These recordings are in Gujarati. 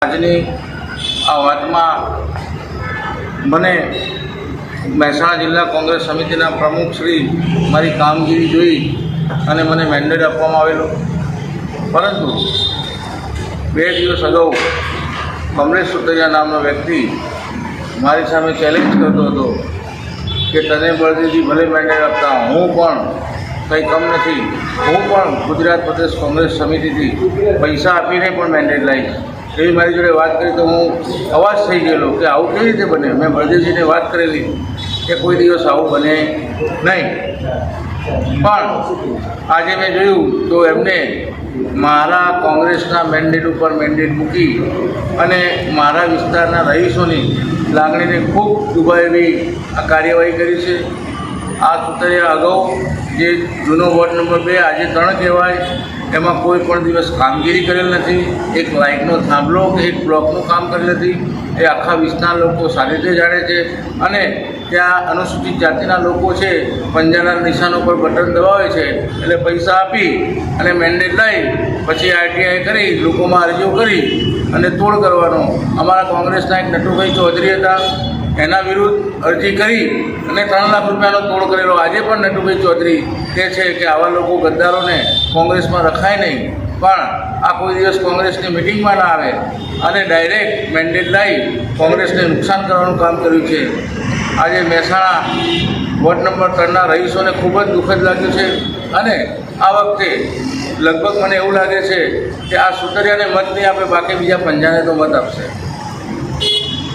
આજની આ વાતમાં મને મહેસાણા જિલ્લા કોંગ્રેસ સમિતિના પ્રમુખ શ્રી મારી કામગીરી જોઈ અને મને મેન્ડેટ આપવામાં આવેલો, પરંતુ 2 દિવસ અગાઉ કમલેશ સુતરિયા નામનો વ્યક્તિ મારી સામે ચેલેન્જ કરતો હતો કે તને બળદેવજી ભલે મેન્ડેટ આપતા, હું પણ કંઈ કમ નથી, હું પણ ગુજરાત પ્રદેશ કોંગ્રેસ સમિતિથી પૈસા આપીને પણ મેન્ડેટ લાવીશ. એવી મારી જોડે વાત કરી તો હું અવાજ થઈ ગયેલો કે આવું કેવી રીતે બને. મેં બળદેવજીને વાત કરેલી કે કોઈ દિવસ આવું બને નહીં, પણ આજે મેં જોયું તો એમને મારા કોંગ્રેસના મેન્ડેટ ઉપર મેન્ડેટ મૂકી અને મારા વિસ્તારના રહીશોની લાગણીને ખૂબ દુભાવી આ કાર્યવાહી કરી છે. આ સુતરિયા અગાઉ જે જૂનો વોર્ડ નંબર 2 આજે 3 કહેવાય, એમાં કોઈ પણ દિવસ કામગીરી કરેલ નથી. એક લાઇટનો થાંભલો કે એક બ્લોકનું કામ કરેલ નથી. એ આખા વિસ્તારના લોકો સારી રીતે જાણે છે. અને ત્યાં અનુસૂચિત જાતિના લોકો છે, પંજાના નિશાનો પર બટન દબાવે છે એટલે પૈસા આપી અને મેન્ડેટ લઈ પછી આરટીઆઈ કરી લોકોમાં અરજીઓ કરી અને તોડ કરવાનો. અમારા કોંગ્રેસના એક નટુભાઈ ચૌધરી હતા, એના વિરુદ્ધ અરજી કરી અને 3 લાખ રૂપિયાનો તોડ કરેલો. આજે પણ નટુભાઈ ચૌધરી કહે છે કે આવા લોકો ગદ્દારોને કોંગ્રેસમાં રખાય નહીં, પણ આ કોઈ દિવસ કોંગ્રેસની મિટિંગમાં ના આવે અને ડાયરેક્ટ મેન્ડેટ લાવી કોંગ્રેસને નુકસાન કરવાનું કામ કર્યું છે. આજે મહેસાણા વોર્ડ નંબર 3ના રહીશોને ખૂબ જ દુઃખદ લાગ્યું છે અને આ વખતે લગભગ મને એવું લાગે છે કે આ સુતરિયાને મત નહીં આપે, બાકી બીજા પંજાને તો મત આપશે.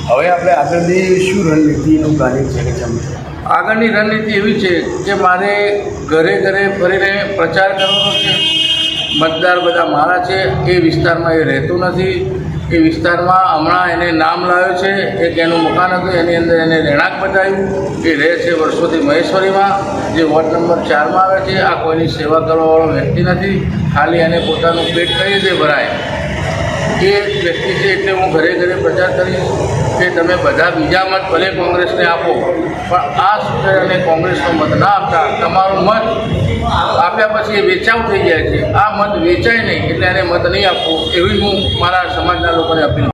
હવે આપણે આગળની શું રણનીતિનું પ્લાનિંગ છે કે આગળની રણનીતિ એવી છે કે મારે ઘરે ઘરે ફરીને પ્રચાર કરવાનો છે. મતદાર બધા મારા છે, એ વિસ્તારમાં એ રહેતું નથી. એ વિસ્તારમાં હમણાં એને નામ લાવ્યો છે, એક એનું મકાન હતું એની અંદર એને રહેણાંક બતાવ્યું. એ રહે છે વર્ષોથી મહેશ્વરીમાં, જે વોર્ડ નંબર 4માં આવે છે. આ કોઈની સેવા કરવાવાળો વ્યક્તિ નથી, ખાલી એને પોતાનું પેટ કઈ રીતે ભરાય એ વ્યક્તિ છે. એટલે હું ઘરે ઘરે પ્રચાર કરીશ કે તમે બધા બીજા મત ભલે કોંગ્રેસને આપો, પણ આ સુતરિયાને કોંગ્રેસનો મત ના આપતા. તમારો મત આપ્યા પછી એ વેચાવ થઈ જાય છે, આ મત વેચાય નહીં એટલે એને મત નહીં આપવો, એવી હું મારા સમાજના લોકોને અપીલ